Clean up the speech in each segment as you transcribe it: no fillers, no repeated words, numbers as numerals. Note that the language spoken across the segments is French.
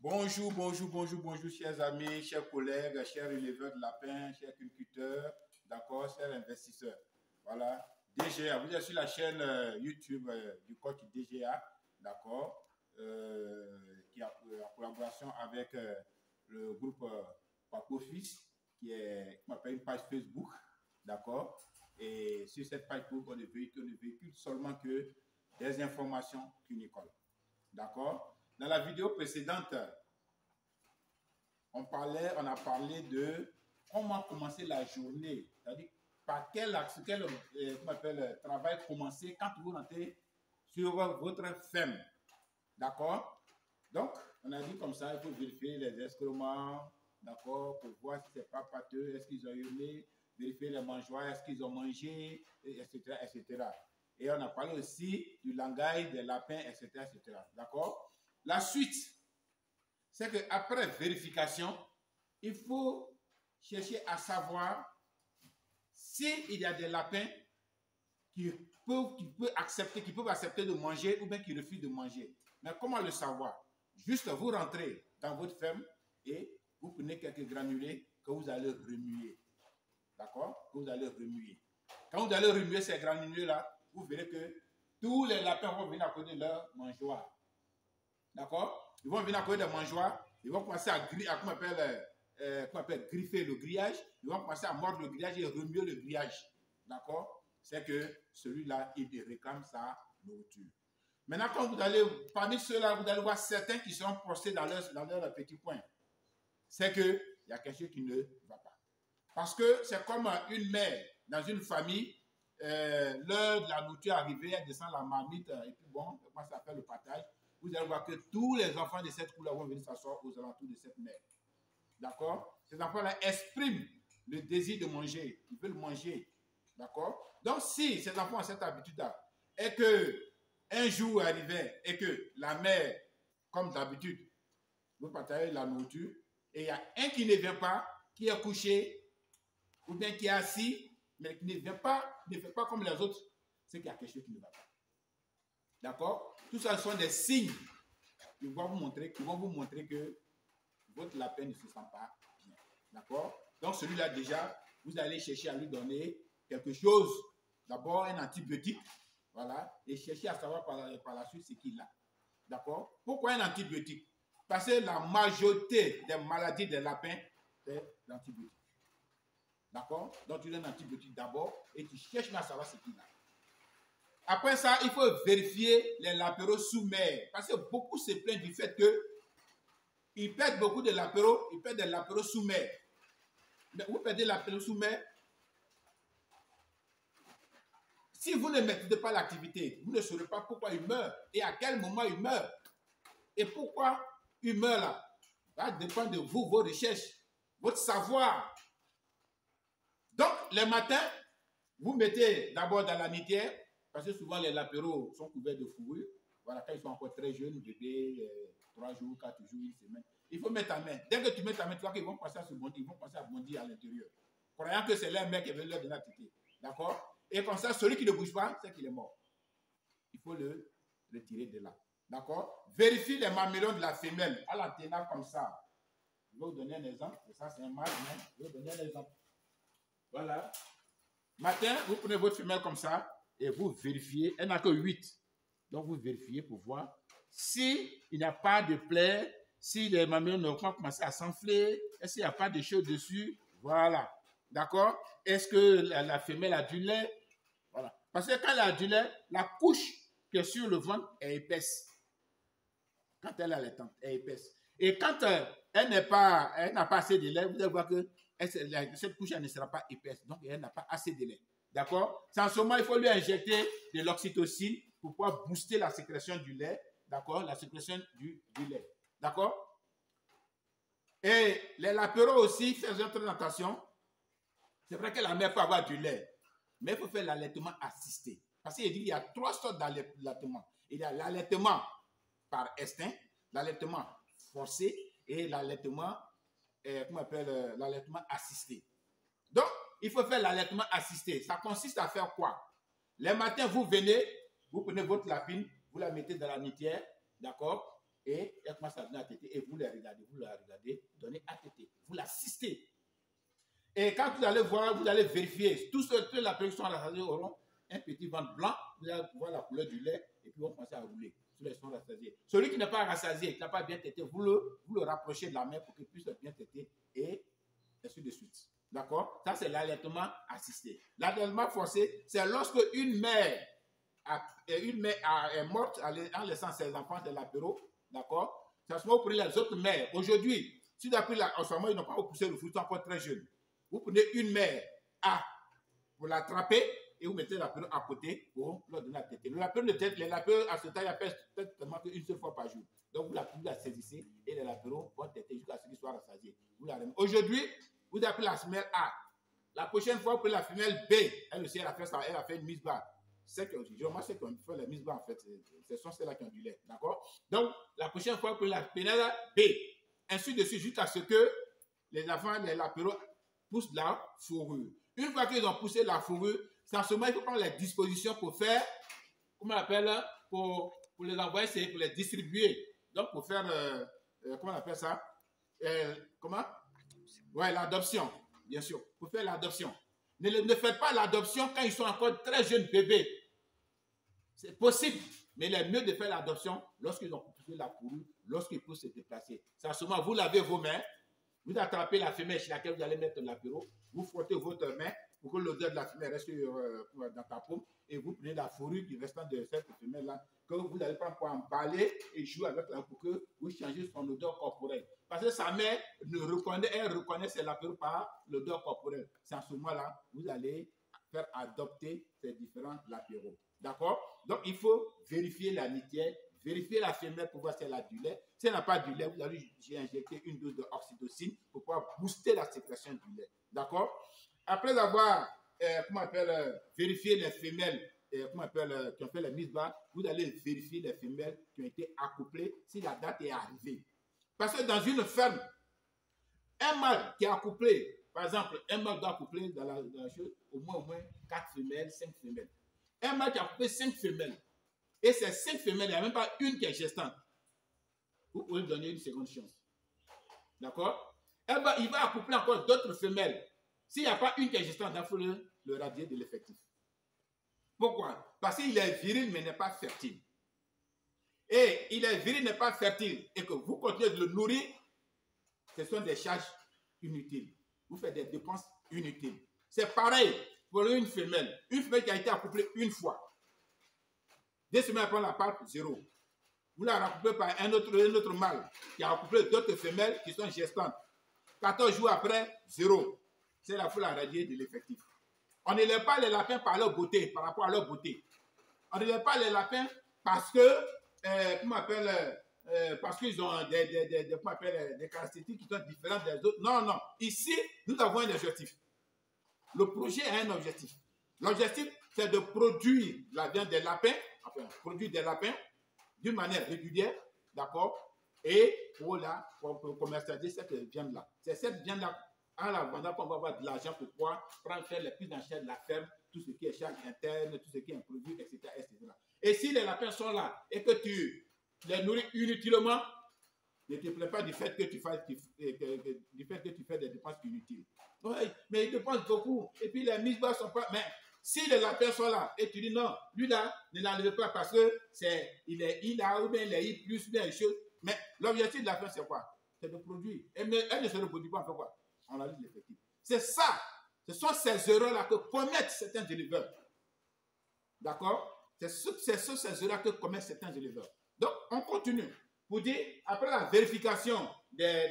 Bonjour, bonjour, bonjour, bonjour, chers amis, chers collègues, chers éleveurs de lapins, chers cultivateurs, d'accord, chers investisseurs. Voilà, DGA, vous êtes sur la chaîne YouTube du coach DGA, d'accord, qui a en collaboration avec le groupe Papofis, qui m'appelle une page Facebook, d'accord. Et sur cette page Facebook, on ne véhicule seulement que des informations clinicoles, d'accord. Dans la vidéo précédente, on a parlé de comment commencer la journée, c'est-à-dire par quel travail commencer quand vous rentrez sur votre ferme, d'accord. Donc, on a dit comme ça, il faut vérifier les excréments, d'accord, pour voir si c'est pas pâteux, est-ce qu'ils ont hurlé, vérifier les mangeoires, est-ce qu'ils ont mangé, etc., etc. Et on a parlé aussi du langage des lapins, etc., etc., d'accord. La suite, c'est qu'après vérification, il faut chercher à savoir s'il y a des lapins qui peuvent accepter de manger ou bien qui refusent de manger. Mais comment le savoir? Juste vous rentrez dans votre ferme et vous prenez quelques granulés que vous allez remuer. D'accord? Que vous allez remuer. Quand vous allez remuer ces granulés-là, vous verrez que tous les lapins vont venir à côté de leur mangeoire. D'accord? Ils vont venir à côté des mangeoires, ils vont commencer à griffer le grillage, ils vont commencer à mordre le grillage et remuer le grillage. D'accord? C'est que celui-là, il réclame sa nourriture. Maintenant, quand vous allez, parmi ceux-là, vous allez voir certains qui seront postés dans leur petit coin. C'est qu'il y a quelque chose qui ne va pas. Parce que c'est comme une mère dans une famille, l'heure de la nourriture arrivée, elle descend la marmite, et puis bon, elle commence à faire le partage. Vous allez voir que tous les enfants de cette couleur vont venir s'asseoir aux alentours de cette mère. D'accord? Ces enfants-là expriment le désir de manger. Ils veulent manger. D'accord? Donc, si ces enfants ont cette habitude-là, et que un jour arrivait, et que la mère, comme d'habitude, vous partagez la nourriture, et il y a un qui ne vient pas, qui est couché, ou bien qui est assis, mais qui ne vient pas, ne fait pas comme les autres, c'est qu'il y a quelque chose qui ne va pas. D'accord? Tout ça sont des signes qui vont vous montrer que votre lapin ne se sent pas bien. D'accord? Donc celui-là déjà, vous allez chercher à lui donner quelque chose. D'abord un antibiotique. Voilà. Et chercher à savoir par la suite ce qu'il a. D'accord? Pourquoi un antibiotique? Parce que la majorité des maladies des lapins, c'est l'antibiotique. D'accord? Donc tu donnes un antibiotique d'abord et tu cherches à savoir ce qu'il a. Après ça, il faut vérifier les lapéros sous mer. Parce que beaucoup se plaignent du fait qu'ils perdent beaucoup de lapéros, ils perdent des lapéros sous mer. Mais vous perdez lapéros sous mer. Si vous ne maîtrisez pas l'activité, vous ne saurez pas pourquoi il meurt et à quel moment il meurt. Et pourquoi il meurt là. Ça dépend de vous, vos recherches, votre savoir. Donc, les matins, vous mettez d'abord dans la litière. Parce que souvent, les lapéros sont couverts de fourrure. Voilà, quand ils sont encore très jeunes, bébés, 3 jours, 4 jours, 1 semaine. Il faut mettre ta main. Dès que tu mets ta main, tu vois qu'ils vont passer à se bondir, ils vont passer à bondir à l'intérieur. Croyant que c'est leur mère qui veut leur donner la tétée. D'accord? Et comme ça, celui qui ne bouge pas, c'est qu'il est mort. Il faut le retirer de là. D'accord? Vérifie les mamelons de la femelle. À la tenant comme ça. Je vais vous donner un exemple. Ça, c'est un mâle, mais je vais vous donner un exemple. Voilà. Matin, vous prenez votre femelle comme ça. Et vous vérifiez, elle n'a que 8. Donc vous vérifiez pour voir s'il n'y a pas de plaies, si les mamelles n'ont pas commencé à s'enfler, est-ce qu'il n'y a pas de choses dessus. Voilà. D'accord? Est-ce que la femelle a du lait? Voilà. Parce que quand elle a du lait, la couche qui est sur le ventre est épaisse. Quand elle est allaitante, elle est épaisse. Et quand elle n'a pas assez de lait, vous allez voir que cette couche elle ne sera pas épaisse. Donc elle n'a pas assez de lait. D'accord? C'est en ce moment, il faut lui injecter de l'oxytocine pour pouvoir booster la sécrétion du lait. D'accord? La sécrétion du lait. D'accord? Et les lapéros aussi, faisons très attention. C'est vrai que la mère peut avoir du lait, mais il faut faire l'allaitement assisté. Parce qu'il dit qu'il y a 3 sortes d'allaitement. Il y a l'allaitement par instinct, l'allaitement forcé et l'allaitement, l'allaitement assisté. Donc, il faut faire l'allaitement assisté. Ça consiste à faire quoi? Les matins, vous venez, vous prenez votre lapine, vous la mettez dans la litière, d'accord? et elle commence à donner à téter, et vous la regardez, donnez à téter, vous l'assistez. Et quand vous allez voir, vous allez vérifier, tous ceux que la production rassasiés auront un petit ventre blanc, vous allez voir la couleur du lait, et puis on commence à rouler. Ceux qui sont rassasiés. Celui qui n'est pas rassasié, qui n'a pas bien tété, vous le rapprochez de la main pour qu'il puisse bien téter, et ainsi de suite. D'accord? Ça, c'est l'allaitement assisté. L'allaitement forcé, c'est lorsque une mère est morte en laissant ses enfants de l'apéro. D'accord? C'est à ce moment où vous prenez les autres mères. Aujourd'hui, si d'après en ce moment, ils n'ont pas repoussé le fruit, ils sont encore très jeunes. Vous prenez une mère vous l'attrapez et vous mettez l'apéro à côté pour leur donner la tétée. L'apéro à ce temps, il y a peut-être seulement qu'une seule fois par jour. Donc, vous la saisissez et l'apéro vont téter jusqu'à ce qu'il soit rassasié. Aujourd'hui, vous avez pris la femelle A. La prochaine fois, vous prenez la femelle B. Elle aussi, elle a fait ça. Elle a fait une mise bas. C'est que, moi, c'est qu'on fait la mise bas, en fait. Ce sont celles-là qui ont du lait. D'accord? Donc, la prochaine fois, vous prenez la femelle B. Ainsi de suite, jusqu'à ce que les enfants, l'apéro poussent la fourrure. Une fois qu'ils ont poussé la fourrure, c'est en ce moment qu'il faut prendre les dispositions pour faire, comment on appelle, pour les envoyer, c'est pour les distribuer. Donc, pour faire, comment on appelle ça? Comment? Ouais, l'adoption, bien sûr. Pour faire l'adoption. Ne faites pas l'adoption quand ils sont encore très jeunes bébés. C'est possible, mais il est mieux de faire l'adoption lorsqu'ils ont poussé la fourrure, lorsqu'ils peuvent se déplacer. C'est en ce moment, vous lavez vos mains, vous attrapez la femelle chez laquelle vous allez mettre l'apéro, vous frottez votre main pour que l'odeur de la femelle reste dans ta paume et vous prenez la fourrure qui reste de cette femelle-là que vous allez prendre pour emballer et jouer avec la pour que vous changez son odeur corporelle. Parce que sa mère elle reconnaît c'est l'apéro par l'odeur corporelle. C'est en ce moment-là vous allez faire adopter ces différents apéros. D'accord? Donc, il faut vérifier la litière, vérifier la femelle pour voir si elle a du lait. Si elle n'a pas du lait, vous allez injecter une dose d'oxytocine pour pouvoir booster la sécrétion du lait. D'accord? Après avoir vérifié les femelles qui ont fait la mise bas, vous allez vérifier les femelles qui ont été accouplées si la date est arrivée. Parce que dans une ferme, un mâle qui est accouplé, par exemple, un mâle doit accoupler dans la chose au moins 4 femelles, 5 femelles. Un mâle qui a accouplé 5 femelles. Et ces 5 femelles, il n'y a même pas une qui est gestante. Vous pouvez lui donner une seconde chance. D'accord? Il va accoupler encore d'autres femelles. S'il n'y a pas une qui est gestante, il faut le radier de l'effectif. Pourquoi? Parce qu'il est viril mais n'est pas fertile. Et il est viril, n'est pas fertile, et que vous continuez de le nourrir, ce sont des charges inutiles. Vous faites des dépenses inutiles. C'est pareil pour une femelle. Une femelle qui a été accouplée une fois. 2 semaines après la part, 0. Vous la recouplez par un autre mâle qui a accouplé d'autres femelles qui sont gestantes. 14 jours après, 0. C'est la foule à radier de l'effectif. On ne lève pas les lapins par leur beauté, par rapport à leur beauté. On ne lève pas les lapins parce que, parce qu'ils ont des caractéristiques qui sont différentes des autres. Non, non. Ici, nous avons un objectif. Le projet a un objectif. L'objectif, c'est de produire la viande des lapins, produire des lapins d'une manière régulière, d'accord, et pour commercialiser cette viande-là. C'est cette viande-là, en la vendant, qu'on va avoir de l'argent pour pouvoir faire les prises en charge de la ferme, tout ce qui est charge interne, tout ce qui est un produit, etc., etc. Et si les lapins sont là et que tu les nourris inutilement, ne te plains pas du fait que tu fais des dépenses inutiles. Oui, mais ils dépensent beaucoup. Et puis les mises bas sont pas. Mais si les lapins sont là et tu dis non, lui là, ne l'enlève pas parce que il a ou bien il est plus bien les choses. Mais l'objectif de la fin, c'est quoi? C'est de produire. Elle ne se reproduit pas, on fait quoi? On a dit l'effectif. C'est ça. Ce sont ces erreurs-là que commettent certains éleveurs. D'accord? C'est ces erreurs que commettent certains éleveurs. Donc, on continue. Pour dire, après la vérification des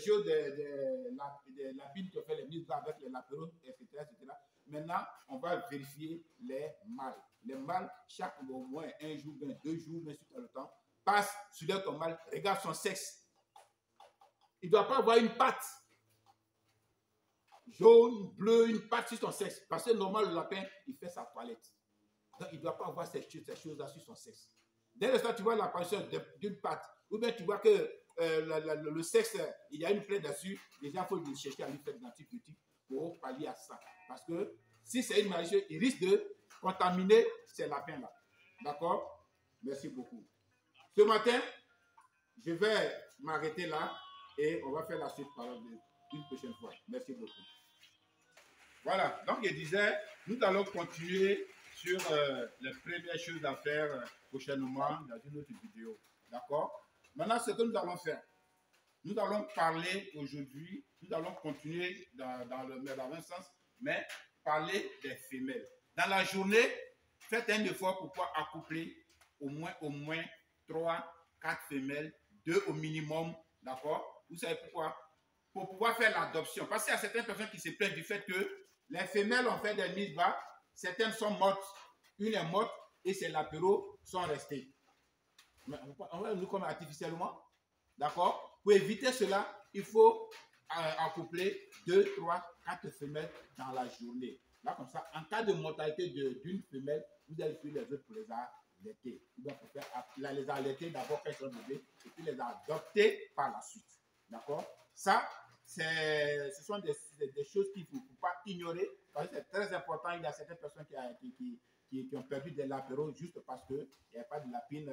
choses, de la pile qui fait les mises avec les lapérons, etc., etc., maintenant, on va vérifier les mâles. Les mâles, chaque au moins 1 jour, 2 jours, mais sur le temps, passe sur leur mâle, regarde son sexe. Il ne doit pas avoir une patte jaune, bleu, une patte sur son sexe. Parce que normalement, le lapin, il fait sa toilette. Donc, il ne doit pas avoir ces choses-là sur son sexe. Dès l'instant tu vois l'apparition d'une patte, ou bien tu vois que le sexe, il y a une plaie dessus, déjà il faut lui chercher à lui faire des antibiotiques pour pallier à ça. Parce que si c'est une maladie, il risque de contaminer ces lapins-là. D'accord? Merci beaucoup. Ce matin, je vais m'arrêter là et on va faire la suite par une prochaine fois. Merci beaucoup. Voilà, donc je disais, nous allons continuer sur les premières choses à faire prochainement dans une autre vidéo. D'accord? Maintenant, ce que nous allons faire, nous allons parler aujourd'hui, nous allons continuer dans le même sens, mais parler des femelles. Dans la journée, faites un effort pour pouvoir accoupler au moins 3, 4 femelles, 2 au minimum, d'accord? Vous savez pourquoi? Pour pouvoir faire l'adoption. Parce qu'il y a certaines personnes qui se plaignent du fait que les femelles ont fait des mises bas, certaines sont mortes, une est morte et ses latéraux sont restés. On va nous comme artificiellement, d'accord? Pour éviter cela, il faut accoupler 2, 3, 4 femelles dans la journée. Là, comme ça, en cas de mortalité d'une femelle, vous allez suivre les autres pour les allaiter. Vous devez les allaiter d'abord quand ils sont bébés et puis les adopter par la suite. D'accord? Ça, ce sont des choses qu'il ne faut pas ignorer parce que c'est très important. Il y a certaines personnes qui ont perdu des latéraux juste parce qu'il n'y a pas de lapine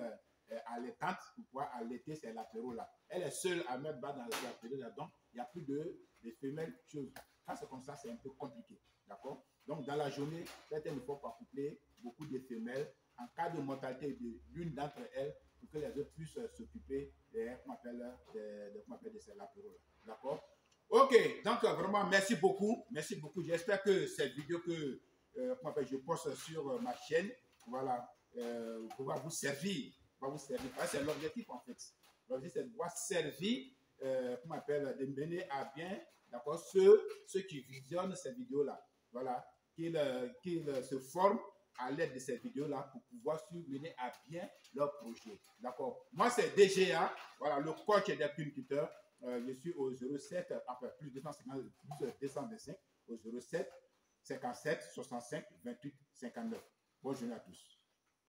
allaitante pour pouvoir allaiter ces latéraux-là. Elle est seule à mettre bas dans les latéraux, donc il n'y a plus de femelles choses. Quand c'est comme ça, c'est un peu compliqué. D'accord? Donc, dans la journée, faites un effort pour accoupler beaucoup de femelles en cas de mortalité de l'une d'entre elles pour que les autres puissent s'occuper de ces latéraux-là. D'accord? Ok, donc vraiment, merci beaucoup. Merci beaucoup. J'espère que cette vidéo que je poste sur ma chaîne, voilà, va vous servir. C'est l'objectif en fait. L'objectif, c'est de pouvoir servir, de mener à bien, d'accord, ceux qui visionnent ces vidéos-là. Voilà, qu'ils se forment à l'aide de ces vidéos-là pour pouvoir mener à bien leur projet. D'accord. Moi, c'est DGA, voilà, le coach des pumiculteurs. Je suis au 07, enfin, plus 225, au 07 57 65 28 59. Bonne journée à tous.